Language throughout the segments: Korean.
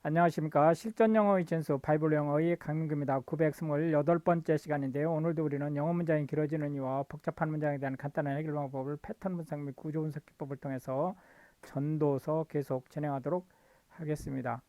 안녕하십니까. 실전 영어 이천수 바이블 영어의 강민규입니다. 928번째 시간인데요. 오늘도 우리는 영어 문장이 길어지는 이유와 복잡한 문장에 대한 간단한 해결 방법을 패턴 분석 및 구조 분석 기법을 통해서 전도서 계속 진행하도록 하겠습니다.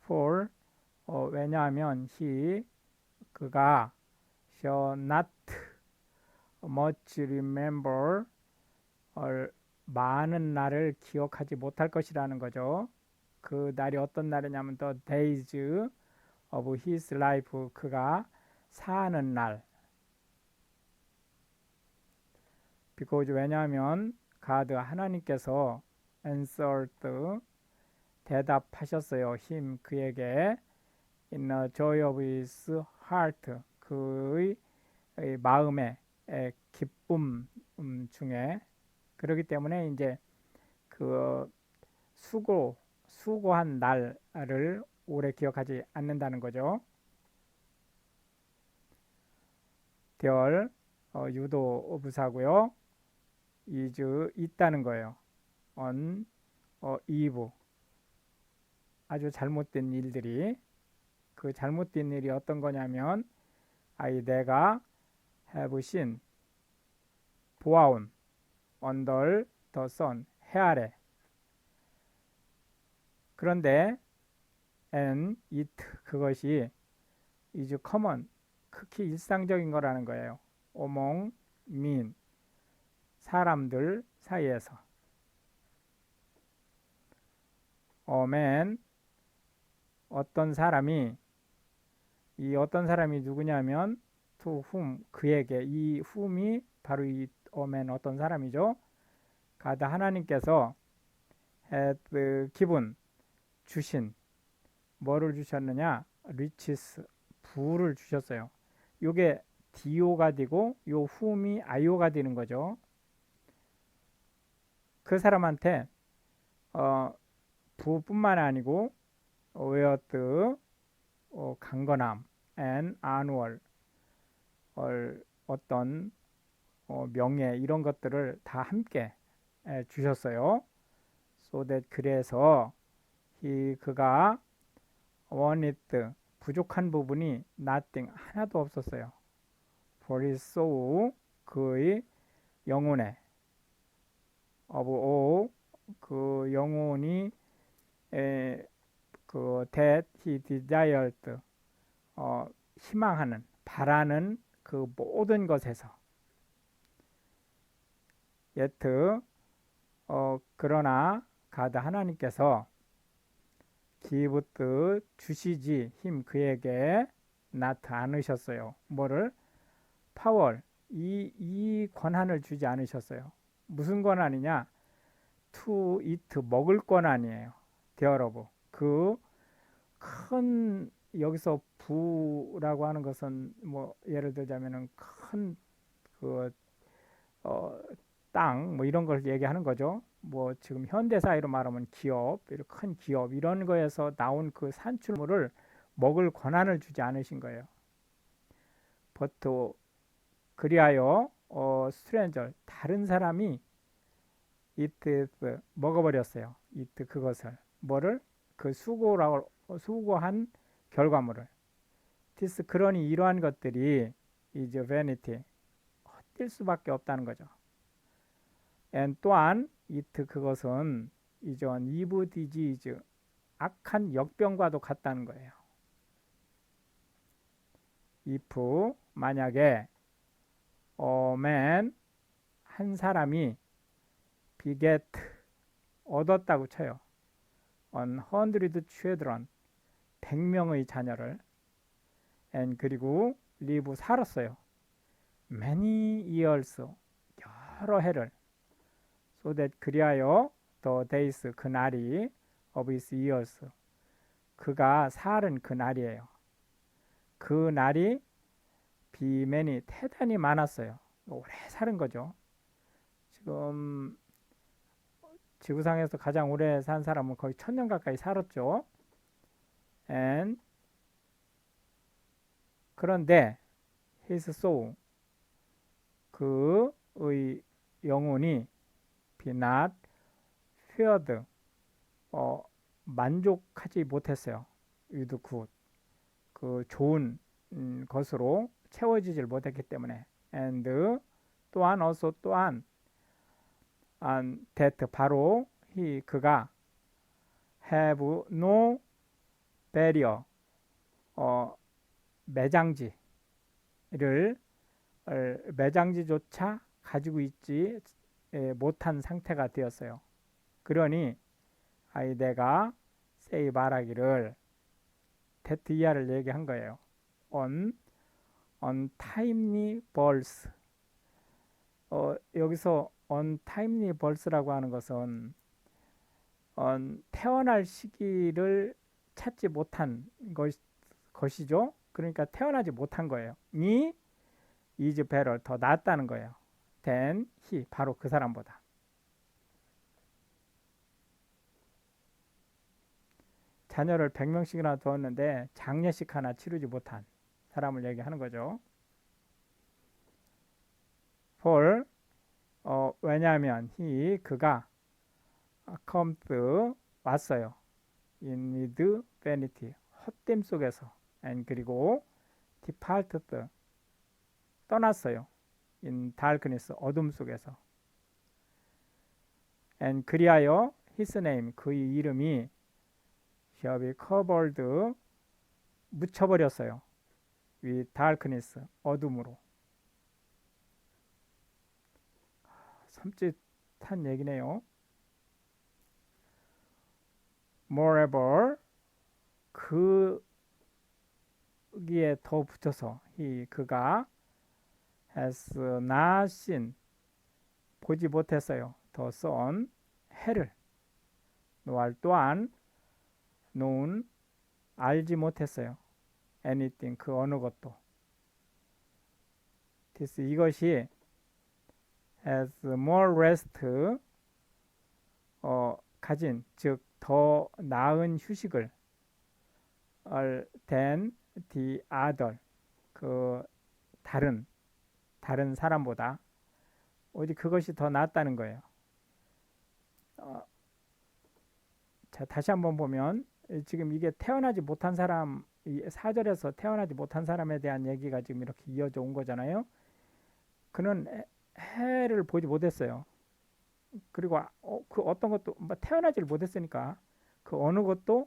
For 왜냐하면 그가 shall not much remember 많은 날을 기억하지 못할 것이라는 거죠. 그 날이 어떤 날이냐면 the days of his life, 그가 사는 날. because 왜냐하면 God, 하나님께서 answered, 대답하셨어요. him, 그에게 in the joy of his heart, 그의 마음의 기쁨 중에. 그렇기 때문에 이제 그 수고한 날을 오래 기억하지 않는다는 거죠. 별 유도 부사고요. is 있다는 거예요. on eve, 아주 잘못된 일들이. 그 잘못된 일이 어떤 거냐면 내가 have seen, 보아온, under the sun, 해 아래. 그런데 and it, 그것이 is common, 극히 일상적인 거라는 거예요. among men, 사람들 사이에서. man, 어떤 사람이, 이 어떤 사람이 누구냐면 to whom, 그에게. 이 whom이 바로 이 man, 어떤 사람이죠. God, 하나님께서 had given, 주신. 뭐를 주셨느냐? riches, 부를 주셨어요. 요게 do가 되고 요 whom이 i오가 되는 거죠. 그 사람한테 부뿐만 아니고 wealth, 강건함, and honor, 어떤 명예, 이런 것들을 다 함께 주셨어요. so that, 그래서 그가 wanted, 부족한 부분이 nothing, 하나도 없었어요. for his soul, 그의 영혼에. of all, 그 영혼이 that he desired, 희망하는, 바라는 그 모든 것에서. yet, 그러나 God, 하나님께서 give, 주시지 him, 그에게 not, 않으셨어요. 뭐를? power, 이 권한을 주지 않으셨어요. 무슨 권한이냐? to eat, 먹을 권한이에요. thereof, 그 큰, 여기서 부라고 하는 것은 뭐 예를 들자면은 큰 그 땅, 뭐 이런 걸 얘기하는 거죠. 뭐 지금 현대 사회로 말하면 기업, 이런 큰 기업, 이런 거에서 나온 그 산출물을 먹을 권한을 주지 않으신 거예요. but, 그리하여 stranger, 다른 사람이 it, 먹어버렸어요. it, 그것을. 뭐를? 그 수고한 결과물을. this, 그러니 이러한 것들이 is vanity, 헛될 수밖에 없다는 거죠. and 또한 it, 그것은 is an evil disease, 악한 역병과도 같다는 거예요. if, 만약에 man, 한 사람이 beget, 얻었다고 쳐요. 100 children, 100명의 자녀를. and, 그리고 live, 살았어요. many years, 여러 해를. so that, 그리하여 the days, 그 날이 of his years, 그가 살은 그 날이에요. 그 날이 be many, 대단히 많았어요. 오래 사는 거죠. 지금 지구상에서 가장 오래 산 사람은 거의 1000년 가까이 살았죠. and, 그런데 his soul, 그의 영혼이 be not feared, 만족하지 못했어요. with good. 그 좋은 것으로 채워지질 못했기 때문에. and 또한 also 또한 that 바로 그가 have no barrier 매장지를 매장지조차 가지고 있지 못한 상태가 되었어요. 그러니 내가 say 말하기를 that 이하를 얘기한 거예요. on untimely births. 여기서 untimely births라고 하는 것은 태어날 시기를 찾지 못한 것이죠. 그러니까 태어나지 못한 거예요. 니 is better 더 낫다는 거예요. than he 바로 그 사람보다. 자녀를 100명씩이나 두었는데 장례식 하나 치르지 못한 사람을 얘기하는 거죠. for 왜냐하면 그가 comes 왔어요. in with vanity 헛됨 속에서 and 그리고 departed 떠났어요. in darkness 어둠 속에서 and 그리하여 his name 그의 이름이 shall be covered 묻혀버렸어요. with darkness 어둠으로. 섬찟한 얘기네요. moreover 그기에 더 붙여서 그가 has not seen 보지 못했어요. the sun 해를 노알 또한 known 알지 못했어요. anything 그 어느 것도. this 이것이 has more rest 가진 즉 더 나은 휴식을 than the other 그 다른 사람보다 오직 그것이 더 낫다는 거예요. 자 다시 한번 보면 지금 이게 태어나지 못한 사람 4절에서 태어나지 못한 사람에 대한 얘기가 지금 이렇게 이어져 온 거잖아요. 그는 해를 보지 못했어요. 그리고 그 어떤 것도 태어나질 못했으니까 그 어느 것도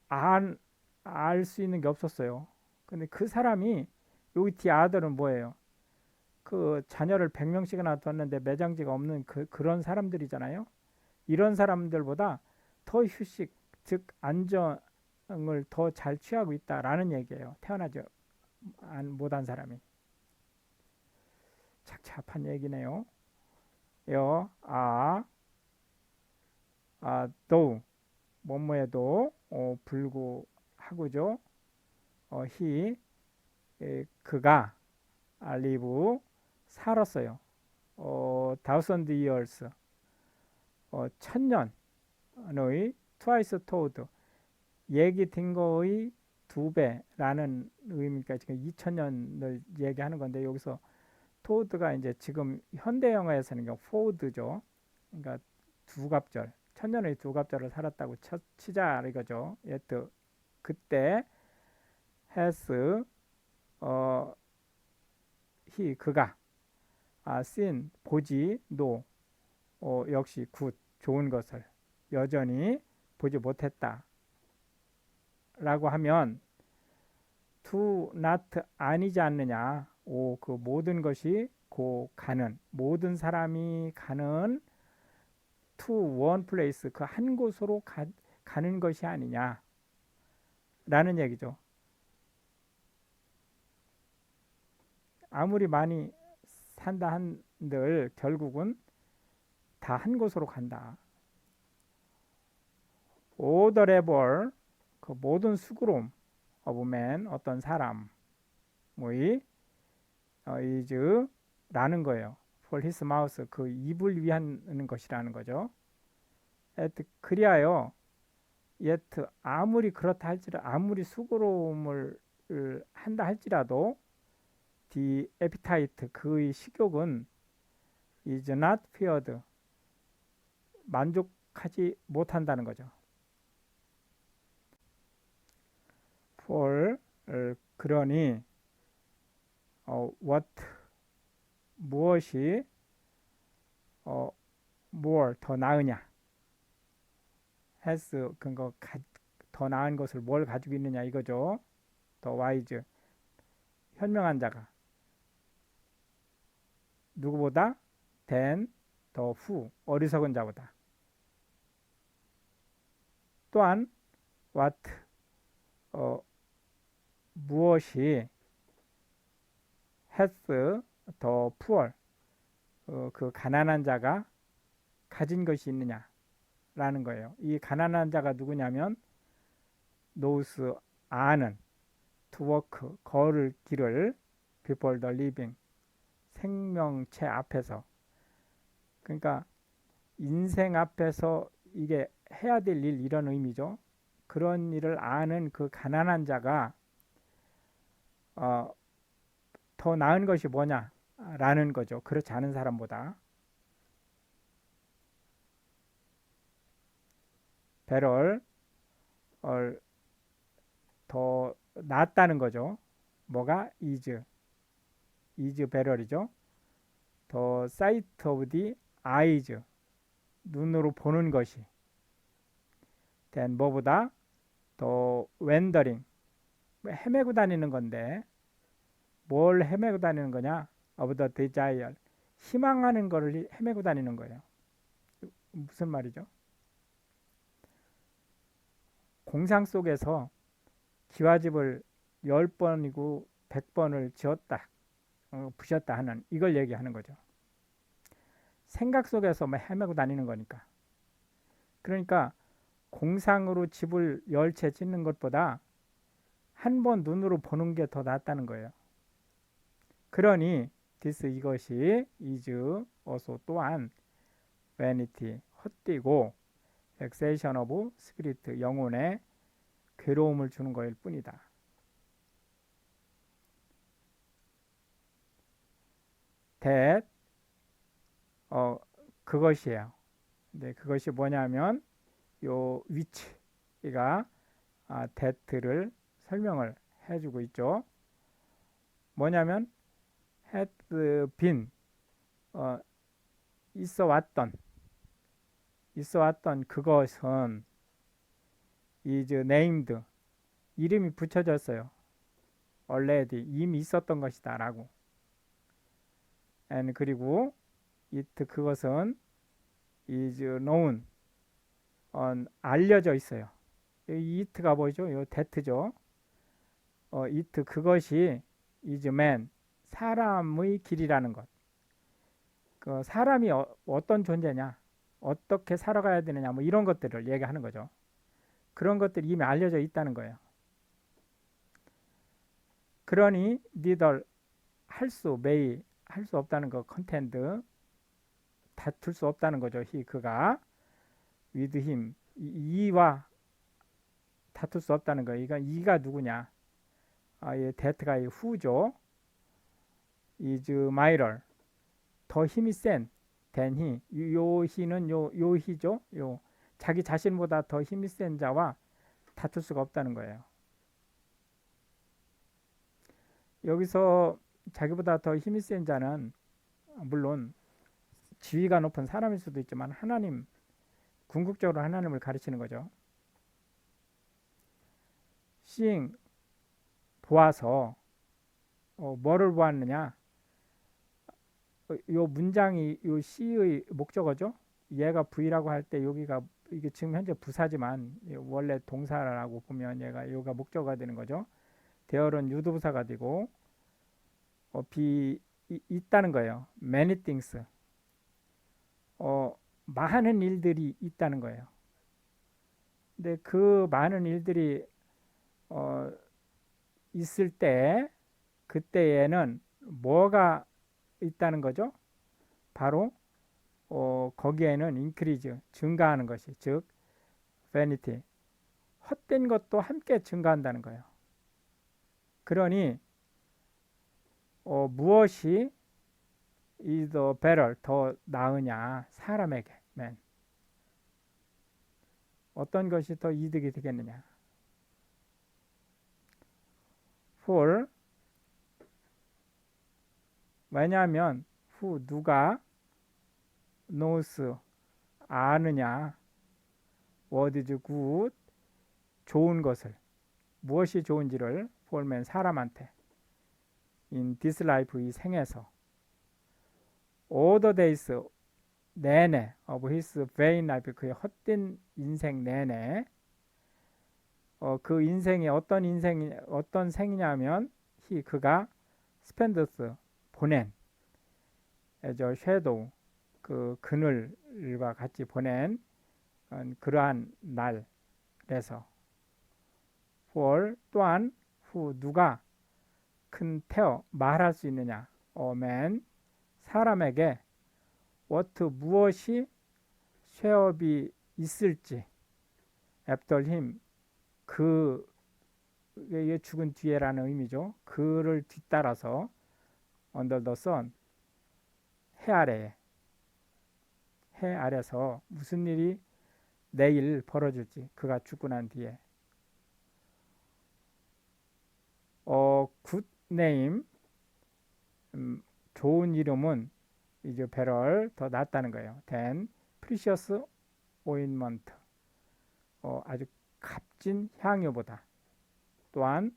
알 수 있는 게 없었어요. 근데 그 사람이 여기 뒤 아들은 뭐예요? 그 자녀를 100명씩이나 뒀는데 매장지가 없는 그런 사람들이잖아요. 이런 사람들보다 더 휴식, 즉 안정을 더 잘 취하고 있다라는 얘기예요. 태어나지 못한 사람이. 착잡한 얘기네요. 도 뭐뭐에도 불구하고죠. 그가 live 살았어요. thousand years 1000년의 twice told 얘기 된 거의 2배라는 의미니까 지금 2000년을 얘기하는 건데 여기서 told가 이제 지금 현대 영어에서는 forward죠. 그러니까 두갑절 1000년의 두갑절을 살았다고 치자 이거죠. 그때 has 그가 seen 보지 no 역시 good 좋은 것을 여전히 보지 못했다 라고 하면 to not 아니지 않느냐. 그 모든 것이 가는 모든 사람이 가는 to one place 그 한 곳으로 가는 것이 아니냐 라는 얘기죠. 아무리 많이 산다 한들 결국은 다 한 곳으로 간다. all the labor 그 모든 수고로움 of man 어떤 사람의 is 라는 거예요. for his mouth 그 입을 위한 것이라는 거죠. 그리하여 yet 아무리 그렇다 할지라도 아무리 수고로움을 한다 할지라도 the appetite 그의 식욕은 is not feared 만족하지 못한다는 거죠. for 그러니 what 무엇이 more 더 나으냐 has 그거 더 나은 것을 뭘 가지고 있느냐 이거죠. 더 wise 현명한 자가 누구보다 than 더 who 어리석은 자보다. 또한 what 무엇이 has 더 poor 그 가난한 자가 가진 것이 있느냐라는 거예요. 이 가난한 자가 누구냐면 those 아는 to walk 걸을 길을 before the living 생명체 앞에서 그러니까 인생 앞에서 이게 해야 될 일 이런 의미죠. 그런 일을 아는 그 가난한 자가 더 나은 것이 뭐냐라는 거죠. 그렇지 않은 사람보다. better 더 낫다는 거죠. 뭐가 is better이죠. 더 sight of the eyes 눈으로 보는 것이 than 뭐보다 더 wandering 헤매고 다니는 건데 뭘 헤매고 다니는 거냐? of the desire 희망하는 거를 헤매고 다니는 거예요. 무슨 말이죠? 공상 속에서 기와집을 10번이고 100번을 지었다 부셨다 하는 이걸 얘기하는 거죠. 생각 속에서 헤매고 다니는 거니까. 그러니까 공상으로 집을 10채 짓는 것보다 한 번 눈으로 보는 게 더 낫다는 거예요. 그러니 this 이것이 is also 또한 vanity 헛되고 vexation of spirit 영혼에 괴로움을 주는 것일 뿐이다. that 그것이에요. 근데 그것이 뭐냐면 요 which가 that를 설명을 해주고 있죠. 뭐냐면 had been 있어 왔던 그것은 is named 이름이 붙여졌어요. already 이미 있었던 것이다 라고. and 그리고 it 그것은 is known 알려져 있어요. 이 it가 뭐죠? 요 that죠. it 그것이 is man 사람의 길이라는 것. 그 사람이 어떤 존재냐, 어떻게 살아가야 되느냐, 뭐 이런 것들을 얘기하는 거죠. 그런 것들이 이미 알려져 있다는 거예요. 그러니 neither 할 수 없다는 거 컨텐트 다툴 수 없다는 거죠. 그가 with him 이와 다툴 수 없다는 거예요. 이가 누구냐? that가 who죠. is mightier 더 힘이 센 than he 요 he는 요 he죠. 요 자기 자신보다 더 힘이 센 자와 다툴 수가 없다는 거예요. 여기서 자기보다 더 힘이 센 자는 물론 지위가 높은 사람일 수도 있지만 하나님 궁극적으로 하나님을 가르치는 거죠. seeing 보아서 뭐를 보았느냐? 요 문장이 요 C의 목적어죠. 얘가 V라고 할 때 여기가 이게 지금 현재 부사지만 원래 동사라고 보면 얘가 목적어가 되는 거죠. 대열은 유도부사가 되고 있다는 거예요. Many things 많은 일들이 있다는 거예요. 근데 그 많은 일들이 있을 때 그때에는 뭐가 있다는 거죠? 바로 거기에는 increase 증가하는 것이 즉 vanity 헛된 것도 함께 증가한다는 거예요. 그러니 무엇이 is the better 더 나으냐 사람에게 man 어떤 것이 더 이득이 되겠느냐. for 왜냐하면 who 누가 knows 아느냐 what is good 좋은 것을 무엇이 좋은지를 for man 사람한테 in this life 이 생에서 all the days 내내 of his vain life 그의 헛된 인생 내내 그 인생이 어떤 생이냐면 그가 spends 보낸 as a shadow 그 그늘과 같이 보낸 그러한 날에서 for 또한 who 누가 큰 태어 말할 수 있느냐 man 사람에게 what 무엇이 쇠업이 있을지 after him 그의 죽은 뒤에라는 의미죠. 그를 뒤따라서 under the sun 해 아래서 무슨 일이 내일 벌어질지 그가 죽고 난 뒤에 good name 좋은 이름은 이제 better 더 낫다는 거예요. then precious ointment 아주 값진 향유보다 또한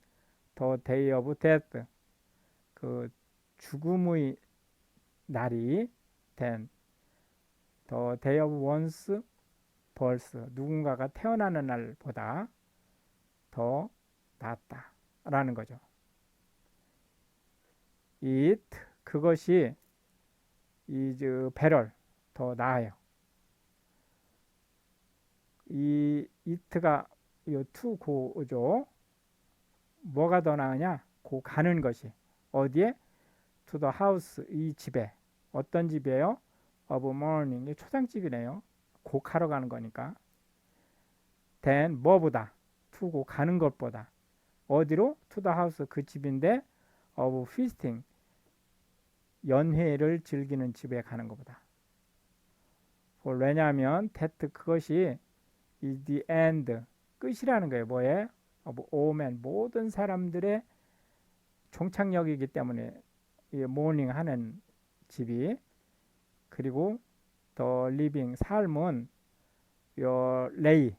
the day of death 그 죽음의 날이 then the day of one's birth 누군가가 태어나는 날보다 더 낫다라는 거죠. it 그것이 is better 더 나아요. 이 it가 이 to go죠. 뭐가 더 나으냐? 고 가는 것이 어디에? to the house 이 집에 어떤 집이에요? of mourning 초상집이네요. 고 가러 가는 거니까. then 뭐보다? to 고 가는 것보다 어디로? to the house 그 집인데 of feasting 연회를 즐기는 집에 가는 것보다. 왜냐하면 that 그것이 is the end 끝이라는 거예요. 뭐에? of all men 모든 사람들의 종착역이기 때문에 모닝 하는 집이 그리고 the living 삶은 your lay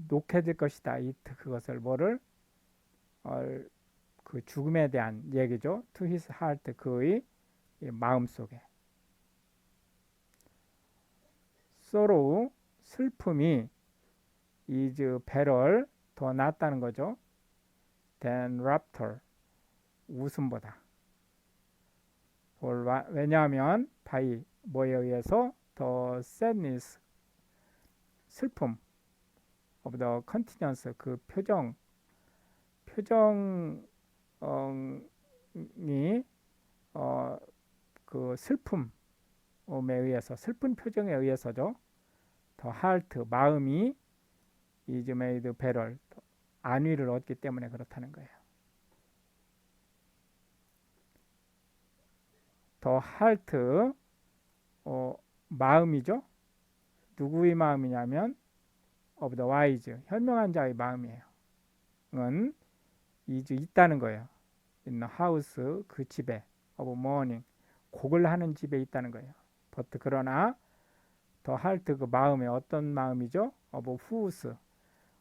놓게 될 것이다. it 그것을 뭐를 그 죽음에 대한 얘기죠. to his heart 그의 마음 속에 sorrow 슬픔이 is better 더 낫다는 거죠. than laughter 웃음보다. 왜냐하면 by 뭐에 의해서 the sadness 슬픔 of the countenance 그 표정이 그 슬픔에 의해서 슬픈 표정에 의해서죠. the heart 마음이 is made better 안위를 얻기 때문에 그렇다는 거예요. the heart 마음이죠. 누구의 마음이냐면 of the wise 현명한 자의 마음이에요. 은 is 있다는 거예요. in the house 그 집에 of mourning 곡을 하는 집에 있다는 거예요. but 그러나 the heart 그 마음에 어떤 마음이죠? of whose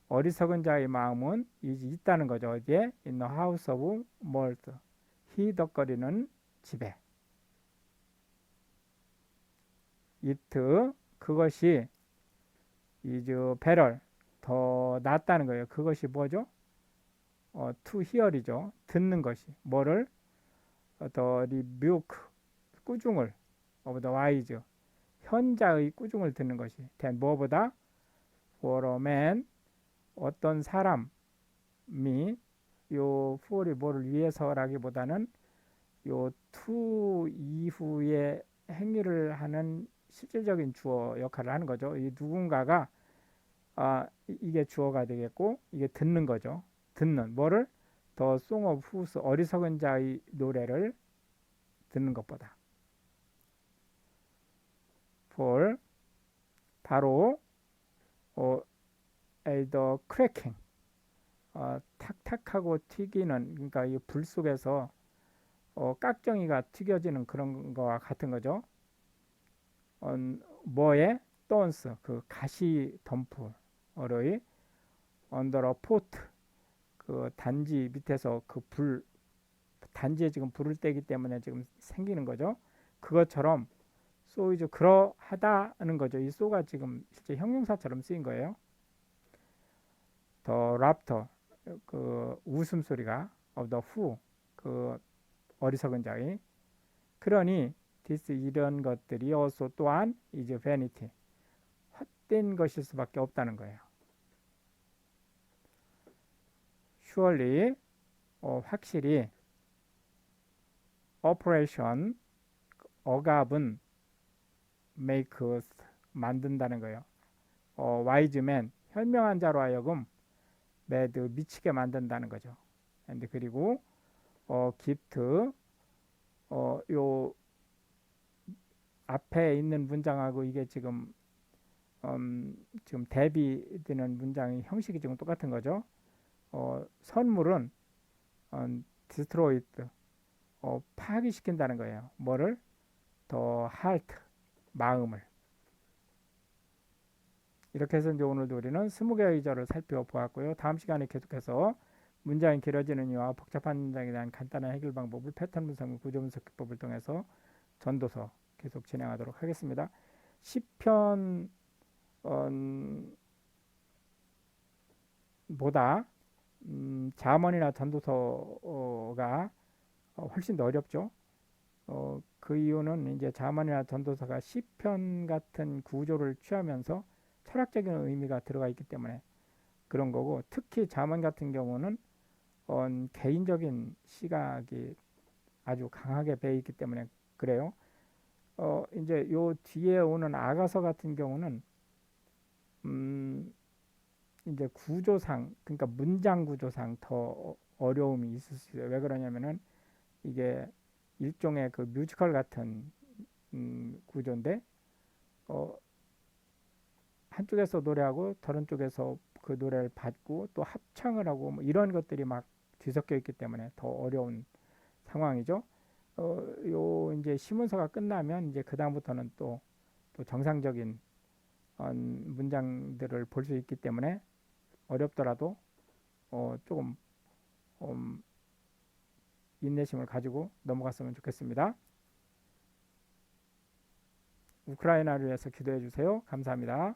어리석은 자의 마음은 is 있다는 거죠. 어디에? in the house of mirth 희덕거리는 집에 it 그것이 is better 더 낫다는 거예요. 그것이 뭐죠? to hear이죠. 듣는 것이 뭐를? the rebuke 꾸중을 of the wise 현자의 꾸중을 듣는 것이 then 뭐보다? for a man 어떤 사람이 요 for이 뭐를 위해서라기보다는 요 to 이후에 행위를 하는 실질적인 주어 역할을 하는 거죠. 이 누군가가 이게 주어가 되겠고 이게 듣는 거죠. 듣는 뭐를? The song of whose 어리석은 자의 노래를 듣는 것보다. for 바로 어, either cracking, 탁탁하고 튀기는, 그러니까 이 불 속에서 깍정이가 튀겨지는 그런 거와 같은 거죠. 뭐에 stones, 그 가시 덤불의 under a pot, 그 단지 밑에서 그 단지에 지금 불을 떼기 때문에 지금 생기는 거죠. 그것처럼 so is 그러하다는 거죠. 이 so가 지금 실제 형용사처럼 쓰인 거예요. the laughter, 그 웃음소리가 of the who, 그 어리석은 자의. 그러니 this, 이런 것들이 also 또한 is vanity, 헛된 것일 수밖에 없다는 거예요. surely, 확실히 operation, 억압은 makes, 만든다는 거예요. wise man, 현명한 자로 하여금 mad, 미치게 만든다는 거죠. and 그리고 gift, 요 앞에 있는 문장하고 이게 지금 대비되는 문장의 형식이 지금 똑같은 거죠. 선물은 destroyed, 파괴시킨다는 거예요. 뭐를? the heart, 마음을. 이렇게 해서 이제 오늘도 우리는 20개의 의절을 살펴보았고요. 다음 시간에 계속해서 문장이 길어지는 이유와 복잡한 문장에 대한 간단한 해결 방법을 패턴 분석, 구조 분석 기법을 통해서 전도서 계속 진행하도록 하겠습니다. 시편 보다 잠언이나 전도서가 훨씬 더 어렵죠. 그 이유는 이제 잠언이나 전도서가 시편 같은 구조를 취하면서 철학적인 의미가 들어가 있기 때문에 그런 거고, 특히 잠언 같은 경우는 개인적인 시각이 아주 강하게 배어 있기 때문에 그래요. 이제 요 뒤에 오는 아가서 같은 경우는 이제 구조상, 그러니까 문장 구조상 더 어려움이 있을 수 있어요. 왜 그러냐면은 이게 일종의 그 뮤지컬 같은 구조인데, 어, 한쪽에서 노래하고 다른 쪽에서 그 노래를 받고 또 합창을 하고 뭐 이런 것들이 막 뒤섞여 있기 때문에 더 어려운 상황이죠. 요 이제 시문서가 끝나면 이제 그 다음부터는 또 정상적인 문장들을 볼 수 있기 때문에 어렵더라도 조금 인내심을 가지고 넘어갔으면 좋겠습니다. 우크라이나를 위해서 기도해 주세요. 감사합니다.